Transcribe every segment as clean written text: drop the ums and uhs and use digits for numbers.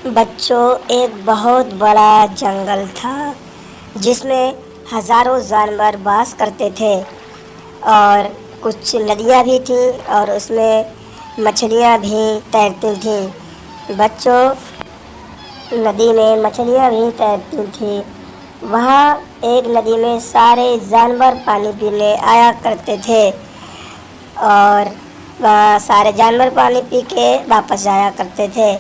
बच्चों, एक बहुत बड़ा जंगल था जिसमें हजारों जानवर वास करते थे और कुछ नदियाँ भी थीं और उसमें मछलियाँ भी तैरती थीं। बच्चों, नदी में मछलियाँ भी तैरती थीं। वहाँ एक नदी में सारे जानवर पानी पीने आया करते थे और वहाँ सारे जानवर पानी पी के वापस जाया करते थे।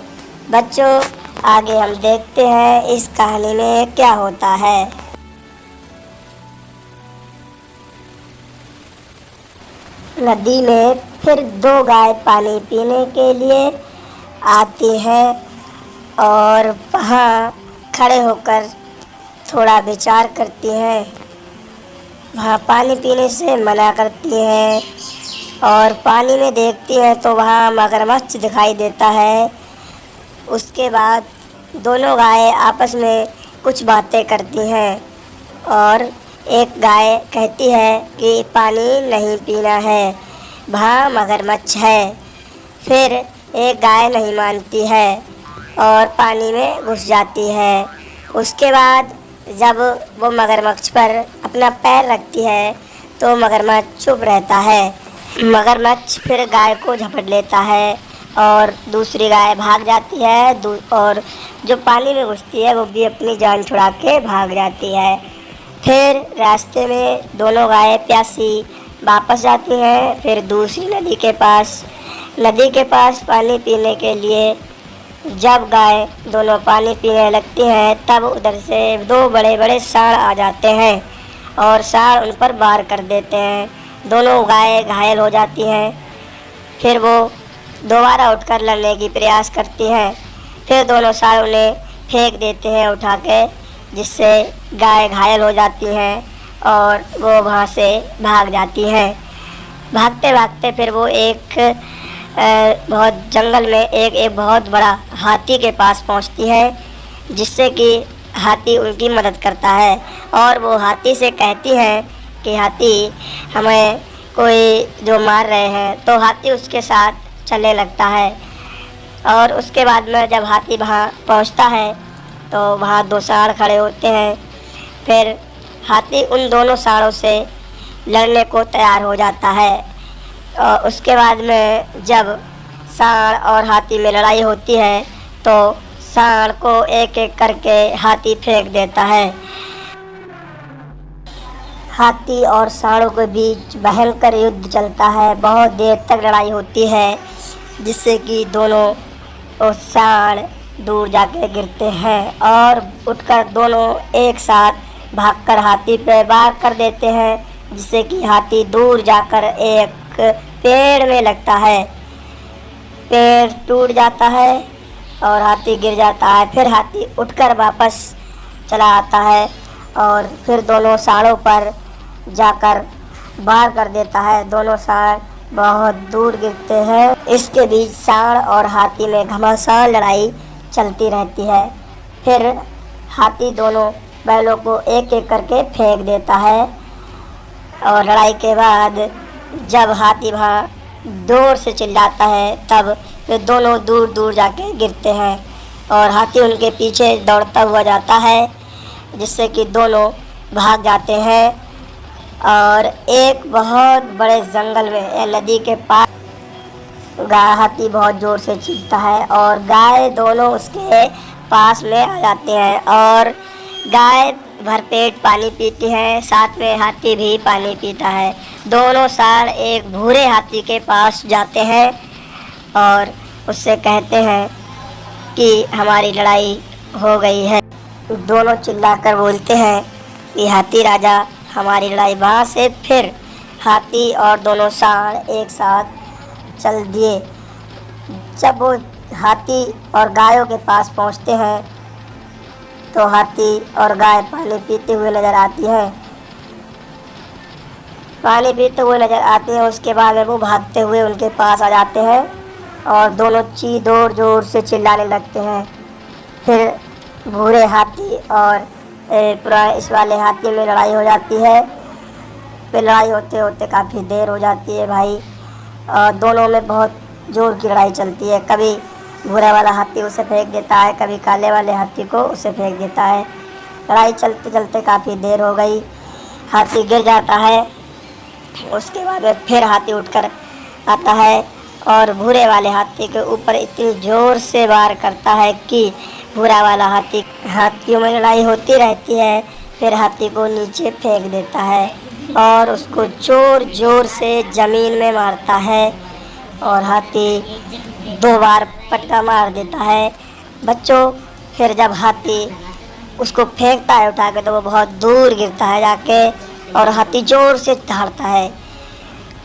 बच्चों, आगे हम देखते हैं इस कहानी में क्या होता है। नदी में फिर दो गाय पानी पीने के लिए आती हैं और वहाँ खड़े होकर थोड़ा विचार करती हैं। वहाँ पानी पीने से मना करती हैं और पानी में देखती हैं तो वहाँ मगरमच्छ दिखाई देता है। उसके बाद दोनों गाय आपस में कुछ बातें करती हैं और एक गाय कहती है कि पानी नहीं पीना है, वहाँ मगरमच्छ है। फिर एक गाय नहीं मानती है और पानी में घुस जाती है। उसके बाद जब वो मगरमच्छ पर अपना पैर रखती है तो मगरमच्छ चुप रहता है। मगरमच्छ फिर गाय को झपट लेता है और दूसरी गाय भाग जाती है और जो पानी में घुसती है वो भी अपनी जान छुड़ा के भाग जाती है। फिर रास्ते में दोनों गायें प्यासी वापस जाती हैं। फिर दूसरी नदी के पास पानी पीने के लिए जब गाय दोनों पानी पीने लगती हैं तब उधर से दो बड़े बड़े सांड आ जाते हैं और सांड उन पर वार कर देते हैं। दोनों गायें घायल हो जाती हैं। फिर वो दोबारा उठकर लड़ने की प्रयास करती हैं। फिर दोनों सांड उन्हें फेंक देते हैं उठा के, जिससे गाय घायल हो जाती हैं और वो वहाँ से भाग जाती हैं। भागते भागते फिर वो एक बहुत जंगल में एक बहुत बड़ा हाथी के पास पहुँचती है, जिससे कि हाथी उनकी मदद करता है और वो हाथी से कहती है कि हाथी, हमें कोई जो मार रहे हैं। तो हाथी उसके साथ चलने लगता है और उसके बाद में जब हाथी वहाँ पहुँचता है तो वहाँ दो सांड खड़े होते हैं। फिर हाथी उन दोनों सांडों से लड़ने को तैयार हो जाता है और उसके बाद में जब सांड और हाथी में लड़ाई होती है तो सांड को एक एक करके हाथी फेंक देता है। हाथी और सांडों के बीच भयंकर युद्ध चलता है। बहुत देर तक लड़ाई होती है, जिससे कि दोनों सांड दूर जाके गिरते हैं और उठकर दोनों एक साथ भागकर हाथी पे वार कर देते हैं, जिससे कि हाथी दूर जाकर एक पेड़ में लगता है। पेड़ टूट जाता है और हाथी गिर जाता है। फिर हाथी उठकर वापस चला आता है और फिर दोनों सांडों पर जाकर वार कर देता है। दोनों सांड बहुत दूर गिरते हैं। इसके बीच सांड और हाथी में घमासान लड़ाई चलती रहती है। फिर हाथी दोनों बैलों को एक एक करके फेंक देता है और लड़ाई के बाद जब हाथी वहाँ जोर से चिल्लाता है तब वे दोनों दूर दूर जाके गिरते हैं और हाथी उनके पीछे दौड़ता हुआ जाता है, जिससे कि दोनों भाग जाते हैं और एक बहुत बड़े जंगल में नदी के पास हाथी बहुत ज़ोर से चीखता है और गाय दोनों उसके पास में आ जाते हैं और गाय भरपेट पानी पीती है, साथ में हाथी भी पानी पीता है। दोनों सांड एक भूरे हाथी के पास जाते हैं और उससे कहते हैं कि हमारी लड़ाई हो गई है। दोनों चिल्लाकर बोलते हैं कि हाथी राजा, हमारी लड़ाई। वहाँ से फिर हाथी और दोनों सांड एक साथ चल दिए। जब वो हाथी और गायों के पास पहुँचते हैं तो हाथी और गाय पानी पीते हुए नज़र आती हैं। पानी पीते हुए नज़र आते हैं। उसके बाद वो भागते हुए उनके पास आ जाते हैं और दोनों जोर जोर से चिल्लाने लगते हैं। फिर भूरे हाथी और पुराने इस वाले हाथी में लड़ाई हो जाती है। फिर लड़ाई होते होते काफ़ी देर हो जाती है भाई और दोनों में बहुत ज़ोर की लड़ाई चलती है। कभी भूरा वाला हाथी उसे फेंक देता है, कभी काले वाले हाथी को उसे फेंक देता है। लड़ाई चलते चलते काफ़ी देर हो गई, हाथी गिर जाता है। उसके बाद में फिर हाथी उठकर आता है और भूरे वाले हाथी के ऊपर इतनी ज़ोर से वार करता है कि भूरा वाला हाथी, हाथियों में लड़ाई होती रहती है, फिर हाथी को नीचे फेंक देता है और उसको जोर जोर से ज़मीन में मारता है और हाथी 2 बार पटका मार देता है। बच्चों, फिर जब हाथी उसको फेंकता है उठा के तो वो बहुत दूर गिरता है जाके और हाथी ज़ोर से दहाड़ता है।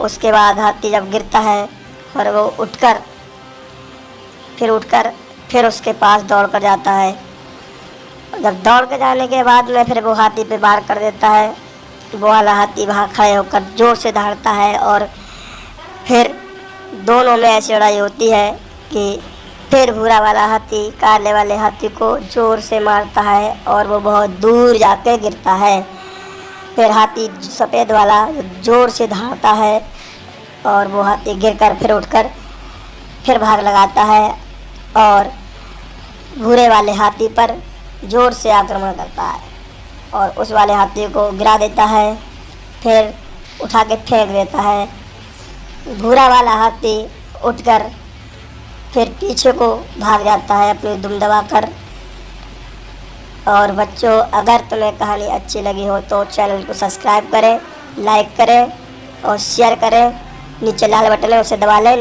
उसके बाद हाथी जब गिरता है और वो उठकर फिर उसके पास दौड़ कर जाता है। जब दौड़ के जाने के बाद में फिर वो हाथी पे वार कर देता है। वो वाला हाथी वहाँ खड़े होकर ज़ोर से दहाड़ता है और फिर दोनों में ऐसी लड़ाई होती है कि फिर भूरा वाला हाथी काले वाले हाथी को ज़ोर से मारता है और वो बहुत दूर जाके गिरता है। फिर हाथी सफ़ेद वाला ज़ोर से दहाड़ता है और वो हाथी गिरकर फिर उठकर फिर भाग लगाता है और भूरे वाले हाथी पर ज़ोर से आक्रमण करता है और उस वाले हाथी को गिरा देता है, फिर उठा के फेंक देता है। भूरा वाला हाथी उठकर फिर पीछे को भाग जाता है अपनी दुम दबाकर। और बच्चों, अगर तुम्हें कहानी अच्छी लगी हो तो चैनल को सब्सक्राइब करें, लाइक करें और शेयर करें। नीचे लाल बटन है उसे दबा लें।